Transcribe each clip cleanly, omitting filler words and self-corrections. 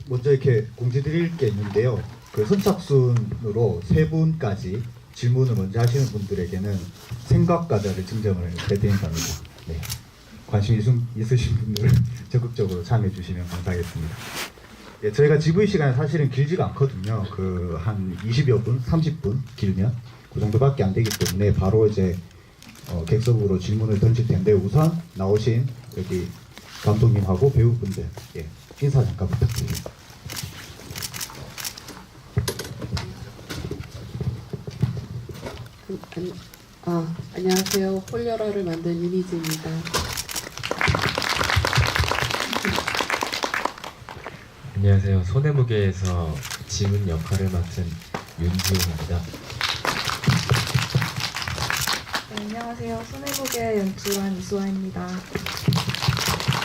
먼저 이렇게 공지 드릴 게 있는데요. 선착순으로 세 분까지 질문을 먼저 하시는 분들에게는 생과과자를 증정을 해드린답니다. 네. 관심 있으신 분들은 적극적으로 참여해 주시면 감사하겠습니다. 예, 저희가 GV 시간이 사실은 길지가 않거든요. 한 20여 분, 30분 길면 그 정도밖에 안 되기 때문에 바로 이제 객석으로 질문을 던질 텐데, 우선 나오신 여기 감독님하고 배우분들, 예, 인사 잠깐 부탁드립니다. 안녕하세요. 홀려라를 만든 윤희지입니다. 안녕하세요. 손해무게에서 지문 역할을 맡은 윤지훈입니다. 네, 안녕하세요. 손해보게 연출한 이수아입니다.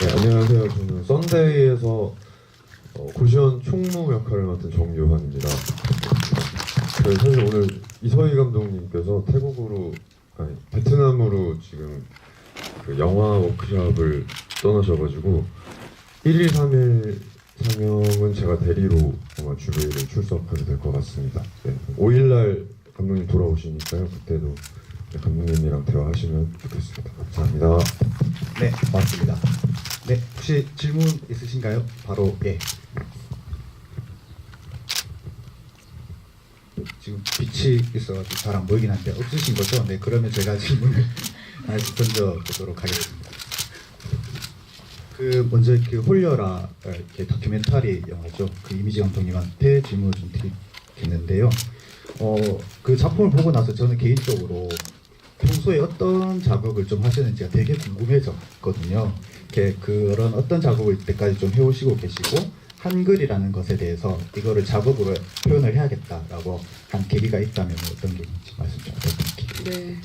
네, 안녕하세요. 저는 썬데이에서 고시원 총무 역할을 맡은 정유환입니다. 사실 오늘 이서희 감독님께서 베트남으로 지금 그 영화 워크숍을 떠나셔가지고 1일 3일 상영은 제가 대리로 아마 주루이를 출석하게 될 것 같습니다. 네, 5일날 감독님 돌아오시니까요. 그때도 감독님이랑 대화하시면 좋겠습니다. 감사합니다. 네, 맞습니다. 네, 혹시 질문 있으신가요? 바로, 예. 지금 빛이 있어가지고 잘 안 보이긴 한데 없으신 거죠? 네, 그러면 제가 질문을 하나씩 던져보도록 하겠습니다. 먼저 홀려라, 이렇게 다큐멘터리 영화죠. 이미지 감독님한테 질문을 좀 드리겠는데요. 그 작품을 보고 나서 저는 개인적으로 평소에 어떤 작업을 좀 하시는지가 되게 궁금해졌거든요. 그런 어떤 작업을 이때까지 좀 해오시고 계시고, 한글이라는 것에 대해서 이거를 작업으로 표현을 해야겠다라고 한 계기가 있다면 어떤 게 있는지 말씀 좀 부탁드릴게요. 네.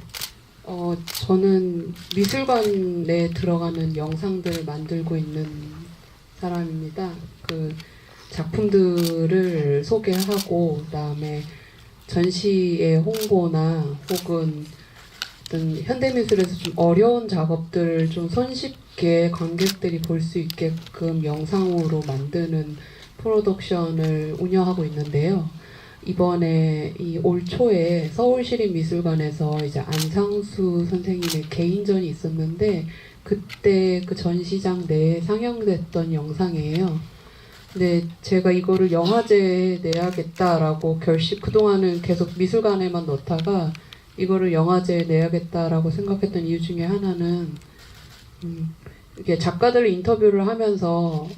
저는 미술관에 들어가는 영상들을 만들고 있는 사람입니다. 그 작품들을 소개하고, 그다음에 전시의 홍보나 혹은 어떤 현대미술에서 좀 어려운 작업들을 좀 손쉽게 관객들이 볼 수 있게끔 영상으로 만드는 프로덕션을 운영하고 있는데요. 이번에 올 초에 서울시립미술관에서 이제 안상수 선생님의 개인전이 있었는데, 그때 그 전시장 내에 상영됐던 영상이에요. 근데 제가 이거를 영화제에 내야겠다라고 그동안은 계속 미술관에만 넣다가 이거를 영화제에 내야겠다라고 생각했던 이유 중에 하나는, 이게 작가들 인터뷰를 하면서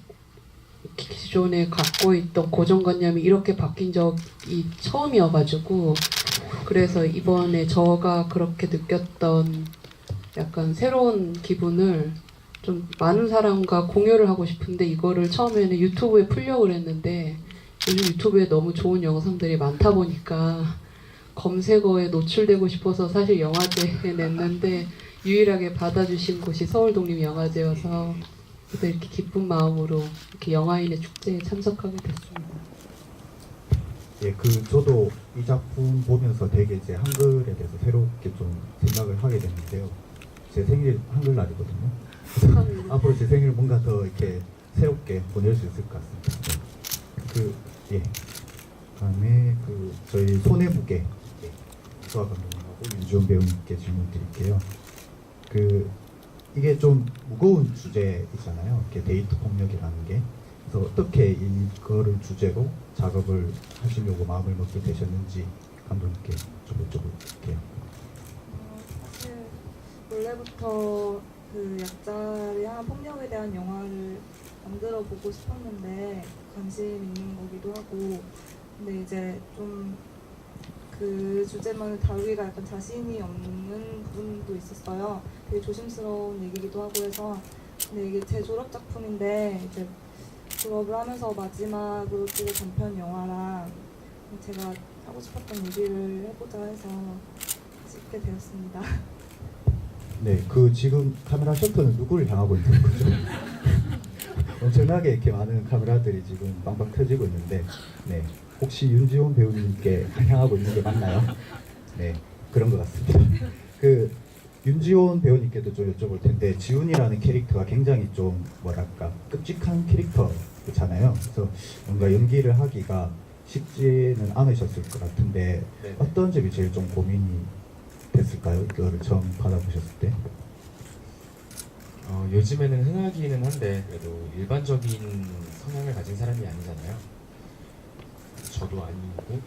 기존에 갖고 있던 고정관념이 이렇게 바뀐 적이 처음이어가지고, 그래서 이번에 저가 그렇게 느꼈던 약간 새로운 기분을 좀 많은 사람과 공유를 하고 싶은데, 이거를 처음에는 유튜브에 풀려고 했는데 요즘 유튜브에 너무 좋은 영상들이 많다 보니까 검색어에 노출되고 싶어서 사실 영화제에 냈는데, 유일하게 받아주신 곳이 서울독립영화제여서 이렇게 기쁜 마음으로 이렇게 영화인의 축제에 참석하게 됐습니다. 예, 저도 이 작품 보면서 되게 이제 한글에 대해서 새롭게 좀 생각을 하게 됐는데요. 제 생일 한글날이거든요. 앞으로 제 생일 뭔가 더 이렇게 새롭게 보낼 수 있을 것 같습니다. 예. 그다음에 저희 손해무게, 예, 수아 감독님하고 윤지훈 배우님께 질문 드릴게요. 이게 좀 무거운 주제이잖아요. 이렇게 데이트 폭력이라는 게. 그래서 어떻게 이거를 주제로 작업을 하시려고 마음을 먹게 되셨는지 감독님께 좀 여쭤볼게요. 사실 원래부터 그 약자를 향한 폭력에 대한 영화를 만들어 보고 싶었는데 관심 있는 거기도 하고, 근데 이제 좀 그 주제만을 다루기가 약간 자신이 없는 부분도 있었어요. 되게 조심스러운 얘기기도 하고 해서. 근데 이게 제 졸업 작품인데 이제 졸업을 하면서 마지막으로 찍을 단편 영화라 제가 하고 싶었던 얘기를 해보자 해서 찍게 되었습니다. 네, 지금 카메라 셔터는 누구를 향하고 있는 거죠? 엄청나게 이렇게 많은 카메라들이 지금 빵빵 켜지고 있는데, 네, 혹시 윤지훈 배우님께 향하고 있는 게 맞나요? 네, 그런 것 같습니다. 윤지훈 배우님께도 좀 여쭤볼 텐데, 지훈이라는 캐릭터가 굉장히 좀 뭐랄까 끔찍한 캐릭터 거잖아요. 그래서 뭔가 연기를 하기가 쉽지는 않으셨을 것 같은데 네. 어떤 점이 제일 좀 고민이 됐을까요? 이거를 처음 받아보셨을 때? 요즘에는 흔하기는 한데 그래도 일반적인 성향을 가진 사람이 아니잖아요. 저도 아니고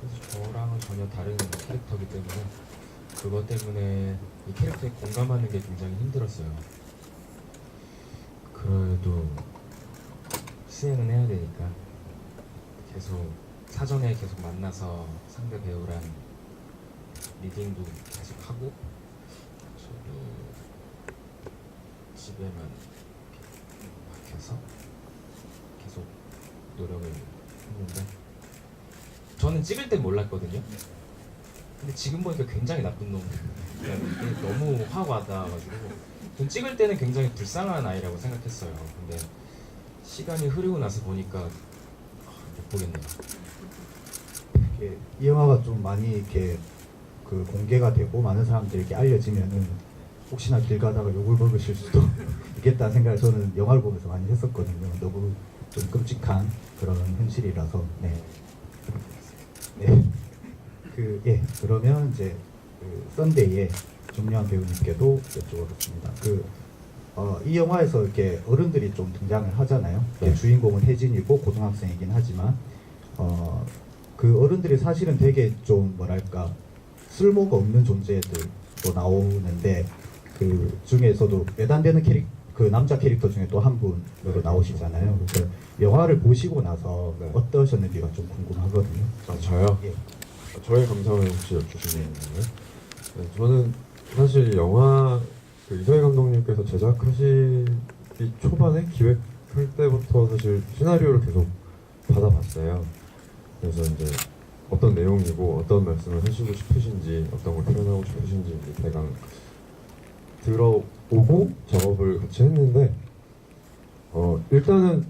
그래서 저랑은 전혀 다른 캐릭터이기 때문에 그것 때문에 이 캐릭터에 공감하는 게 굉장히 힘들었어요. 그래도 수행은 해야 되니까 계속 사전에 계속 만나서 상대 배우랑 리딩도 계속 하고 저도 집에만 박혀서 계속 노력을 했는데 저는 찍을 땐 몰랐거든요. 근데 지금 보니까 굉장히 나쁜 놈. 이게 너무 확 와닿아가지고 전 찍을 때는 굉장히 불쌍한 아이라고 생각했어요. 근데 시간이 흐르고 나서 보니까 못 보겠네요. 이렇게 이 영화가 좀 많이 이렇게 그 공개가 되고 많은 사람들에게 알려지면은 혹시나 길 가다가 욕을 먹으실 수도 있겠다는 생각을 저는 영화를 보면서 많이 했었거든요. 너무 좀 끔찍한 그런 현실이라서. 네. 네. 그러면 이제 그 썬데이의 정려한 배우님께도 여쭤보겠습니다. 이 영화에서 이렇게 어른들이 좀 등장을 하잖아요. 네. 주인공은 혜진이고 고등학생이긴 하지만 그 어른들이 사실은 되게 좀 뭐랄까 쓸모가 없는 존재들도 나오는데 그 중에서도 외단되는 그 남자 캐릭터 중에 또 한 분으로 나오시잖아요. 그래서 영화를 보시고 나서 네. 어떠셨는지가 좀 궁금하거든요. 저요? 예. 저의 감상을 혹시 여쭈시는 건가요? 네, 저는 사실 영화 이서희 감독님께서 제작하시기 초반에 기획할 때부터 사실 시나리오를 계속 받아봤어요. 그래서 이제 어떤 내용이고 어떤 말씀을 하시고 싶으신지 어떤 걸 표현하고 싶으신지 이제 대강 들어보고 작업을 같이 했는데 일단은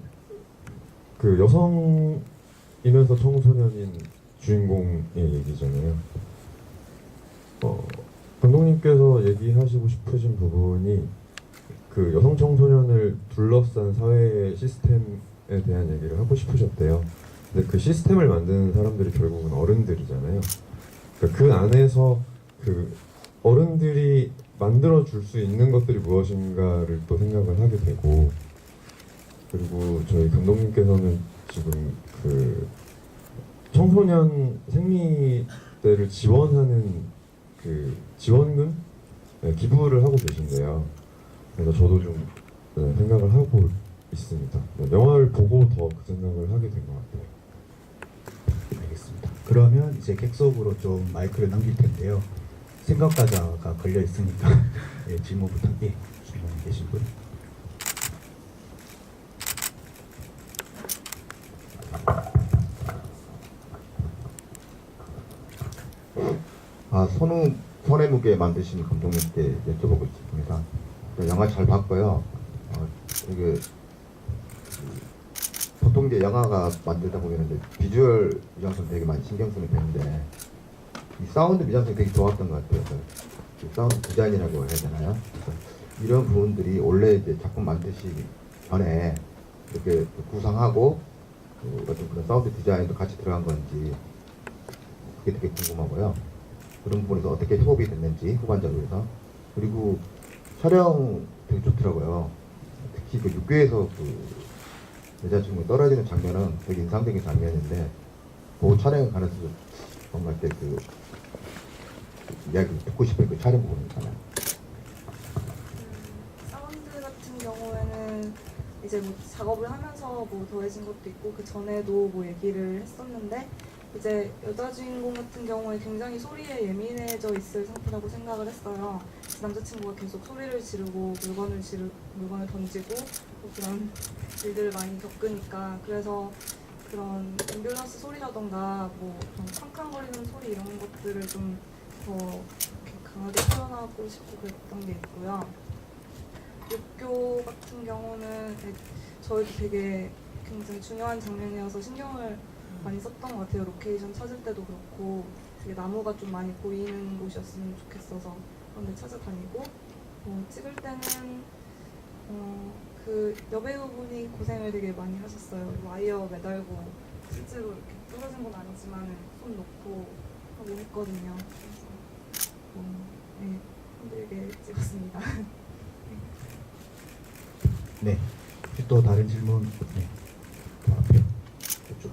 그 여성이면서 청소년인 주인공의 얘기잖아요. 감독님께서 얘기하시고 싶으신 부분이 그 여성 청소년을 둘러싼 사회의 시스템에 대한 얘기를 하고 싶으셨대요. 근데 그 시스템을 만드는 사람들이 결국은 어른들이잖아요. 그러니까 그 안에서 그 어른들이 만들어 줄 수 있는 것들이 무엇인가를 또 생각을 하게 되고, 그리고 저희 감독님께서는 지금 그 청소년 생리대를 지원하는 그 지원금 기부를 하고 계신데요. 그래서 저도 좀 생각을 하고 있습니다. 영화를 보고 더 그 생각을 하게 된 것 같아요. 알겠습니다. 그러면 이제 객석으로 좀 마이크를 넘길 텐데요. 생각과자가 걸려 있으니까 예, 질문부터 질문 계신 분. 손의 무게 만드신 감독님께 여쭤보고 싶습니다. 영화 잘 봤고요. 이게 보통 이제 영화가 만들다 보면 이제 비주얼 미장센 되게 많이 신경 쓰는 편인데 이 사운드 미장센 되게 좋았던 것 같아요. 그 사운드 디자인이라고 해야 되나요? 그래서 이런 부분들이 원래 이제 작품 만드시기 전에 이렇게 구상하고 어떤 그런 사운드 디자인도 같이 들어간 건지 그게 되게 궁금하고요. 그런 부분에서 어떻게 협업이 됐는지 후반적으로 해서. 그리고 촬영 되게 좋더라고요. 특히 그 육교에서 그 여자친구 떨어지는 장면은 되게 인상적인 장면인데 그 촬영 가면서 뭔가 이렇게 그 이야기 듣고 싶은 그 촬영 부분 있잖아요. 사운드 같은 경우에는 이제 뭐 작업을 하면서 뭐 더해진 것도 있고 그 전에도 뭐 얘기를 했었는데 이제 여자 주인공 같은 경우에 굉장히 소리에 예민해져 있을 상태라고 생각을 했어요. 남자친구가 계속 소리를 지르고 물건을 던지고 뭐 그런 일들을 많이 겪으니까 그래서 그런 앰뷸런스 소리라던가 뭐 그런 쾅쾅거리는 소리 이런 것들을 좀 더 강하게 표현하고 싶고 그랬던 게 있고요. 육교 같은 경우는 저희도 되게 굉장히 중요한 장면이어서 신경을 많이 썼던 것 같아요. 로케이션 찾을 때도 그렇고 되게 나무가 좀 많이 보이는 곳이었으면 좋겠어서 그런데 찾아다니고 찍을 때는 그 여배우분이 고생을 되게 많이 하셨어요. 와이어 매달고 실제로 이렇게 부러진 건 아니지만 손 놓고 하고 했거든요. 그래서 네, 힘들게 찍었습니다. 네. 혹시 또 다른 질문? 네. 그 앞에. 이쪽.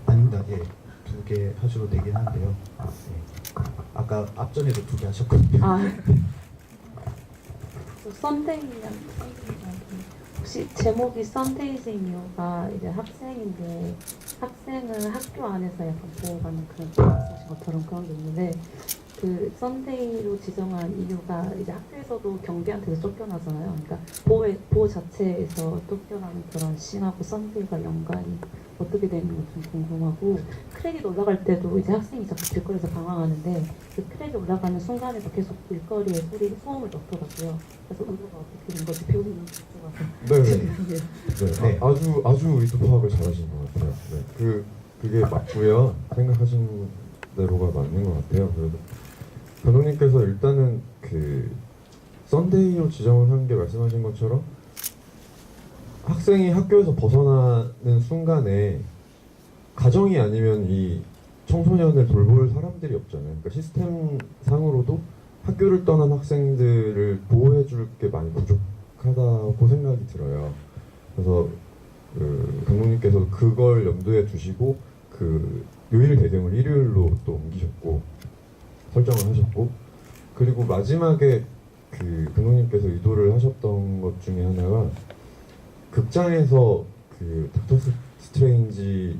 아닙니다. 예. 2개 하셔도 되긴 한데요. 네. 아까 앞전에도 2개 하셨거든요. 썬데이랑 혹시 제목이 썬데이즈인 이유가 이제 학생인데 학생은 학교 안에서 약간 보호받는 그런 있으신 것처럼 그런 게 있는데 그 썬데이로 지정한 이유가 이제 학교에서도 경비한테서 쫓겨나잖아요. 그러니까 보호 자체에서 쫓겨나는 그런 씬하고 썬데이가 연관이 어떻게 되는 건 좀 궁금하고 크레딧 올라갈 때도 이제 학생이 자꾸 길거리에서 방황하는데 그 크레딧 올라가는 순간에도 계속 길거리에 소음을 넣더라고요. 그래서 의도가 어떻게 된 거지 배우는 쪽에서 네. 아주 의도 파악을 잘하신 것 같아요. 네. 그게 맞고요. 생각하신 대로가 맞는 것 같아요. 그래도 감독님께서 일단은 그 썬데이로 지정을 한 게 말씀하신 것처럼 학생이 학교에서 벗어나는 순간에 가정이 아니면 이 청소년을 돌볼 사람들이 없잖아요. 그러니까 시스템 상으로도 학교를 떠난 학생들을 보호해 줄 게 많이 부족하다고 생각이 들어요. 그래서 그 감독님께서 그걸 염두에 두시고 그 요일 배경을 일요일로 또 옮기셨고 설정을 하셨고 그리고 마지막에 그 감독님께서 의도를 하셨던 것 중에 하나가 극장에서 그 닥터 스트레인지의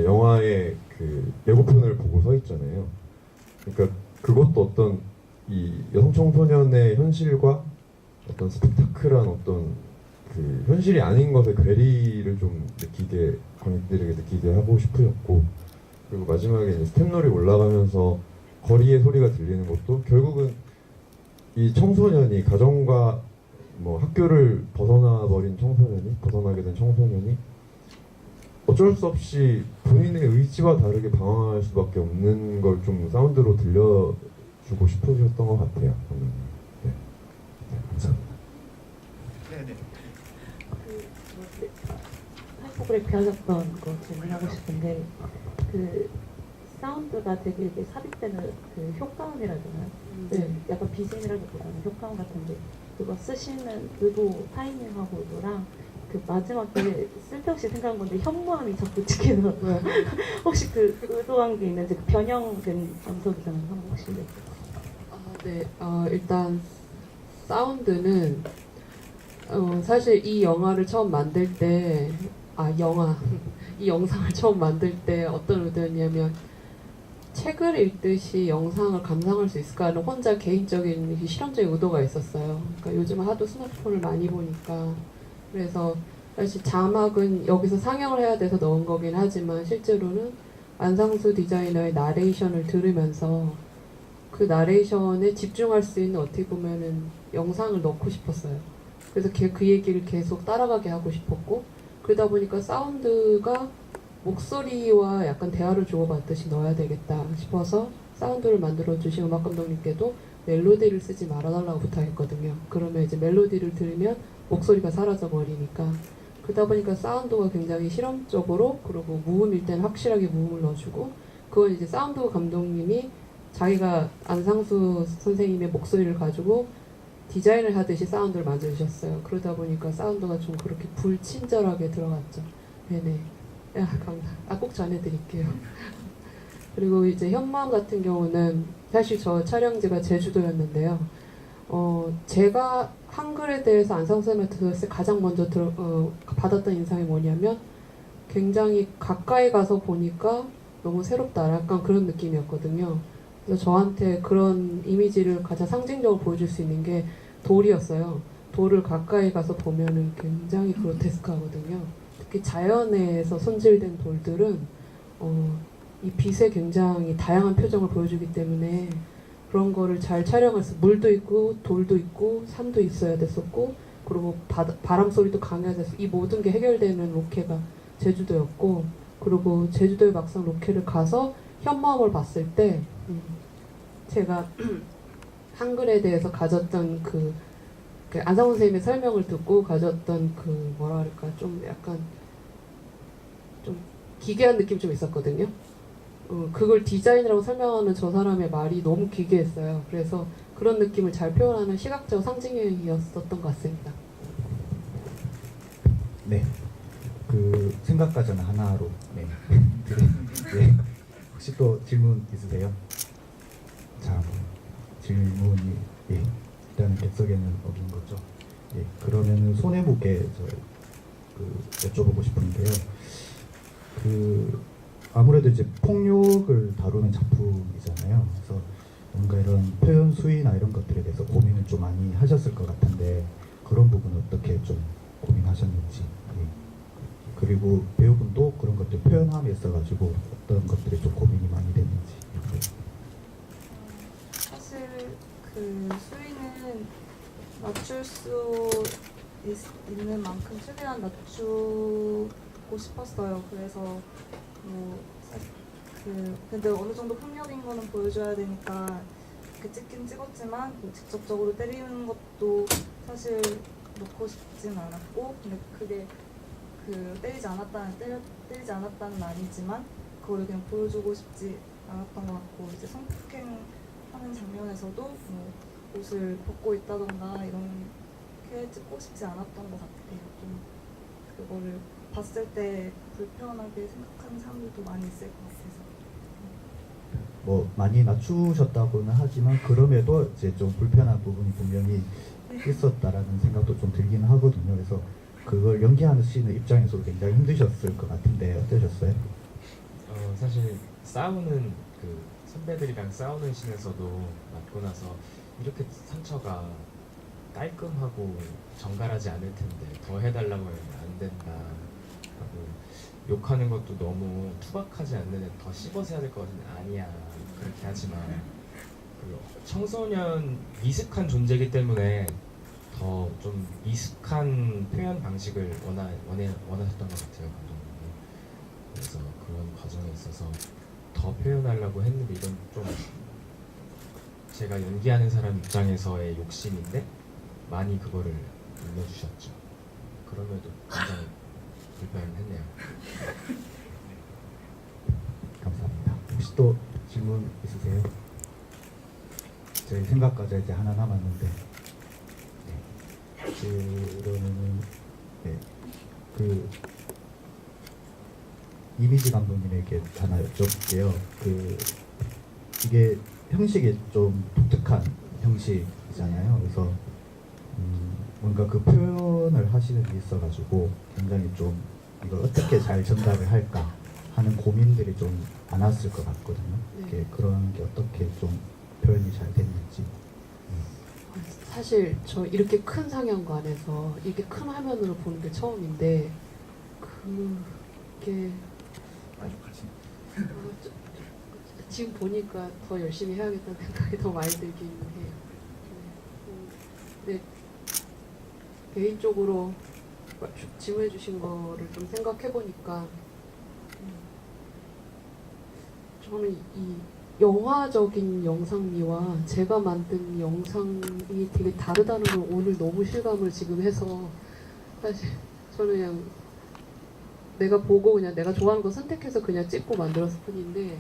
영화의 그 예고편을 보고 서 있잖아요. 그러니까 그것도 어떤 이 여성 청소년의 현실과 어떤 스펙타클한 어떤 그 현실이 아닌 것의 괴리를 좀 느끼게 관객들에게 느끼게 하고 싶으셨고 그리고 마지막에 이제 스텝롤이 올라가면서 거리의 소리가 들리는 것도 결국은 이 청소년이 가정과 뭐 학교를 벗어나게 된 청소년이 어쩔 수 없이 본인의 의지와 다르게 방황할 수밖에 없는 걸 좀 사운드로 들려주고 싶으셨던 것 같아요. 네, 감사합니다. 하이포그래피 하셨던 거 질문하고 싶은데 그 사운드가 되게 이렇게 삽입되는 그 효과음이라잖아요. 네, 약간 BGM이라기보다는 효과음 같은데 그거 쓰시는 의도 타이밍하고 의도랑 그 마지막에 쓸데없이 생각한 건데 현무암이 자꾸 찍히더라고요. 혹시 그 의도한 게 있는지 그 변형된 암석이잖아요. 한번 혹시 네. 일단 사운드는 사실 이 영화를 처음 만들 때 이 영상을 처음 만들 때 어떤 의도였냐면 책을 읽듯이 영상을 감상할 수 있을까 하는 혼자 개인적인 실험적인 의도가 있었어요. 그러니까 요즘 하도 스마트폰을 많이 보니까 그래서 사실 자막은 여기서 상영을 해야 돼서 넣은 거긴 하지만 실제로는 안상수 디자이너의 나레이션을 들으면서 그 나레이션에 집중할 수 있는 어떻게 보면은 영상을 넣고 싶었어요. 그래서 그 얘기를 계속 따라가게 하고 싶었고 그러다 보니까 사운드가 목소리와 약간 대화를 주고받듯이 넣어야 되겠다 싶어서 사운드를 만들어주신 음악 감독님께도 멜로디를 쓰지 말아달라고 부탁했거든요. 그러면 이제 멜로디를 들으면 목소리가 사라져 버리니까 그러다 보니까 사운드가 굉장히 실험적으로 그리고 무음일 때는 확실하게 무음을 넣어주고 그건 이제 사운드 감독님이 자기가 안상수 선생님의 목소리를 가지고 디자인을 하듯이 사운드를 만들어주셨어요. 그러다 보니까 사운드가 좀 그렇게 불친절하게 들어갔죠. 네네. 꼭 전해드릴게요. 그리고 이제 현무암 같은 경우는 사실 저 촬영지가 제주도였는데요. 제가 한글에 대해서 안상수 선생님한테 들었을 때 가장 먼저 받았던 인상이 뭐냐면 굉장히 가까이 가서 보니까 너무 새롭다. 약간 그런 느낌이었거든요. 그래서 저한테 그런 이미지를 가장 상징적으로 보여줄 수 있는 게 돌이었어요. 돌을 가까이 가서 보면은 굉장히 그로테스크하거든요. 특히 자연에서 손질된 돌들은 이 빛에 굉장히 다양한 표정을 보여주기 때문에 그런 거를 잘 촬영해서 물도 있고 돌도 있고 산도 있어야 됐었고 그리고 바람 소리도 강해야 돼서 이 모든 게 해결되는 로케가 제주도였고 그리고 제주도에 막상 로케를 가서 현무암을 봤을 때 제가 한글에 대해서 가졌던 그 안상훈 선생님의 설명을 듣고 가졌던 그 뭐라 그럴까 좀 약간 좀 기괴한 느낌 좀 있었거든요. 그걸 디자인이라고 설명하는 저 사람의 말이 너무 기괴했어요. 그래서 그런 느낌을 잘 표현하는 시각적 상징이었었던 것 같습니다. 네. 그 생각과자는 하나로. 네. 네. 혹시 또 질문 있으세요? 자, 질문이 일단은 객석에는 어긴 거죠. 예, 그러면은 손해보게 여쭤보고 싶은데요. 아무래도 이제 폭력을 다루는 작품이잖아요. 그래서 뭔가 이런 표현 수위나 이런 것들에 대해서 고민을 좀 많이 하셨을 것 같은데 그런 부분은 어떻게 좀 고민하셨는지. 예. 그리고 배우분도 그런 것들 표현함에 있어가지고 어떤 것들이 좀 고민이 많이 됐는지. 사실 그 수위는 낮출 수 있는 만큼 최대한 낮추고 싶었어요. 그래서 근데 어느 정도 폭력인 거는 보여줘야 되니까 이렇게 찍긴 찍었지만 직접적으로 때리는 것도 사실 넣고 싶진 않았고, 근데 그게 때리지 않았다는 아니지만 그걸 그냥 보여주고 싶지 않았던 것 같고, 이제 성폭행하는 장면에서도 옷을 벗고 있다던가 이렇게 찍고 싶지 않았던 것 같아요. 좀 그거를 봤을 때 불편하게 생각하는 사람들도 많이 있을 것 같아서. 뭐 많이 낮추셨다고는 하지만 그럼에도 이제 좀 불편한 부분이 분명히 있었다라는 생각도 좀 들긴 하거든요. 그래서 그걸 연기하시는 입장에서도 굉장히 힘드셨을 것 같은데 어떠셨어요? 사실 싸우는 선배들이랑 싸우는 씬에서도 맞고 나서 이렇게 상처가 깔끔하고 정갈하지 않을 텐데 더 해달라고 하면 안 된다 하고, 욕하는 것도 너무 투박하지 않는 더 씹어서 해야 될 것 같은데 아니야 그렇게 하지만 청소년 미숙한 존재이기 때문에 더 좀 미숙한 표현 방식을 원하셨던 것 같아요, 감독님이. 그래서 그런 과정에 있어서 더 표현하려고 했는데 이건 좀 제가 연기하는 사람 입장에서의 욕심인데 많이 그거를 눌러주셨죠. 그럼에도 굉장히 불편했네요. 감사합니다. 혹시 또 질문 있으세요? 저희 생각까지 이제 하나 남았는데, 그러면은 이미지 감독님에게 하나 여쭤볼게요. 이게 형식이 좀 독특한 형식이잖아요. 그래서 뭔가 그 표현을 하시는 데 있어가지고 굉장히 좀 이걸 어떻게 잘 전달을 할까 하는 고민들이 좀 많았을 것 같거든요. 네. 그런 게 어떻게 좀 표현이 잘 됐는지. 사실 저 이렇게 큰 상영관에서 이렇게 큰 화면으로 보는 게 처음인데 그게 지금 보니까 더 열심히 해야겠다는 생각이 더 많이 들긴 해요. 근데 개인적으로 질문해 주신 거를 좀 생각해 보니까 저는 이 영화적인 영상미와 제가 만든 영상이 되게 다르다는 걸 오늘 너무 실감을 지금 해서, 사실 저는 그냥 내가 보고 그냥 내가 좋아하는 거 선택해서 그냥 찍고 만들었을 뿐인데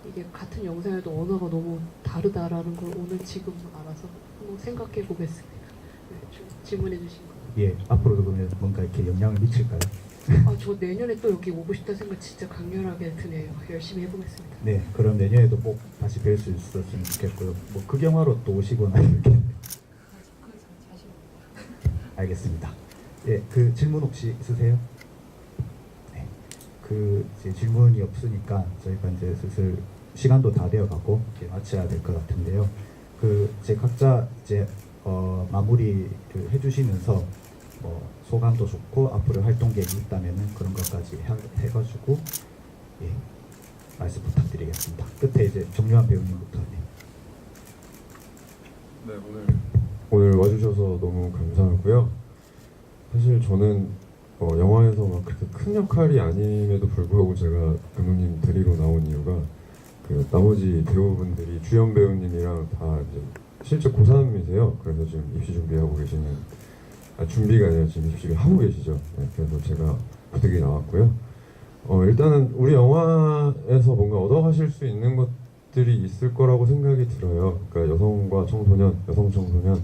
이게 같은 영상에도 언어가 너무 다르다라는 걸 오늘 지금 알아서 한번 생각해 보겠습니다. 네, 질문해 주신 거. 예, 앞으로도 그러면 뭔가 이렇게 영향을 미칠까요? 저 내년에 또 여기 오고 싶다 생각 진짜 강렬하게 드네요. 열심히 해보겠습니다. 네, 그럼 내년에도 꼭 다시 뵐 수 있었으면 좋겠고요. 뭐 극영화로 또 오시거나 이렇게. 알겠습니다. 예, 그 질문 혹시 있으세요? 네, 이제 질문이 없으니까 저희가 이제 슬슬 시간도 다 되어가고 이제 마쳐야 될 것 같은데요. 이제 각자 이제 마무리를 해주시면서 소감도 좋고 앞으로 활동 계획이 있다면은 그런 것까지 해가지고 말씀 부탁드리겠습니다. 끝에 이제 정유한 배우님부터. 네, 오늘 와주셔서 너무 감사하고요. 사실 저는 영화에서 막 그렇게 큰 역할이 아님에도 불구하고 제가 감독님 데리러 나온 이유가 나머지 배우분들이 주연 배우님이랑 다 이제 실제 고3이세요. 그래서 지금 입시 준비하고 계시는, 준비가 아니라 지금 입시 준비하고 계시죠. 네, 그래서 제가 부득이 나왔고요. 일단은 우리 영화에서 뭔가 얻어가실 수 있는 것들이 있을 거라고 생각이 들어요. 그러니까 여성과 청소년, 여성 청소년,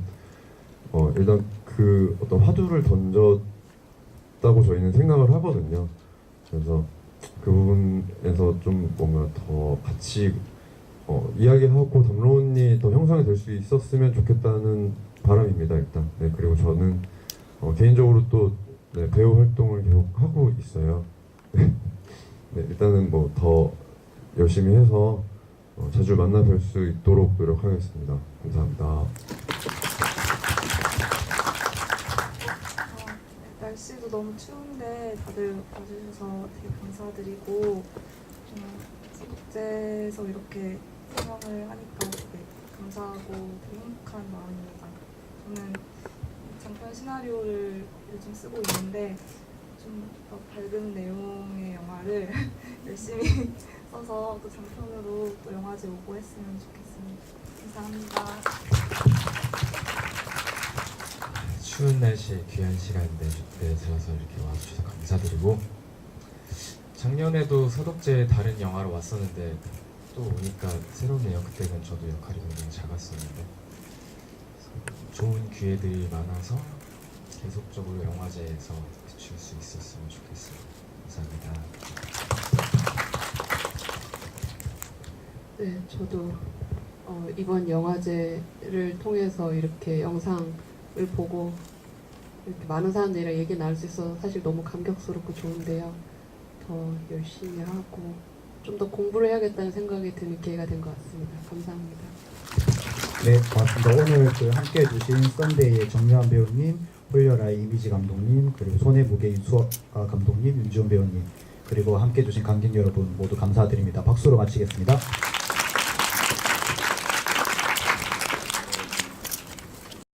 일단 그 어떤 화두를 던졌다고 저희는 생각을 하거든요. 그래서 그 부분에서 좀 뭔가 더 같이 이야기하고 담론이 더 형성이 될 수 있었으면 좋겠다는 바람입니다. 일단. 네, 그리고 저는 개인적으로 또 네, 배우 활동을 계속 하고 있어요. 네, 일단은 뭐 더 열심히 해서 자주 만나 뵐 수 있도록 노력하겠습니다. 감사합니다. 날씨도 너무 추운데 다들 와주셔서 되게 감사드리고 소독제에서 이렇게 상영을 하니까 되게 감사하고 되게 행복한 마음입니다. 저는 장편 시나리오를 요즘 쓰고 있는데 좀 더 밝은 내용의 영화를 열심히 써서 또 장편으로 또 영화제 오고 했으면 좋겠습니다. 감사합니다. 추운 날씨에 귀한 시간 내주셔서 이렇게 와주셔서 감사드리고, 작년에도 소독제 다른 영화로 왔었는데 또 오니까 새롭네요. 그때는 저도 역할이 굉장히 작았었는데 좋은 기회들이 많아서 계속적으로 영화제에서 비출 수 있었으면 좋겠어요. 감사합니다. 네, 저도 이번 영화제를 통해서 이렇게 영상을 보고 이렇게 많은 사람들이랑 얘기 나눌 수 있어서 사실 너무 감격스럽고 좋은데요. 더 열심히 하고 좀 더 공부를 해야겠다는 생각이 드는 기회가 된 것 같습니다. 감사합니다. 네, 고맙습니다. 오늘 그 함께 해주신 썬데이의 정유한 배우님, 홀려라의 이미지 감독님, 그리고 손의 무게 윤수아 감독님, 윤지원 배우님, 그리고 함께 해주신 관객 여러분 모두 감사드립니다. 박수로 마치겠습니다.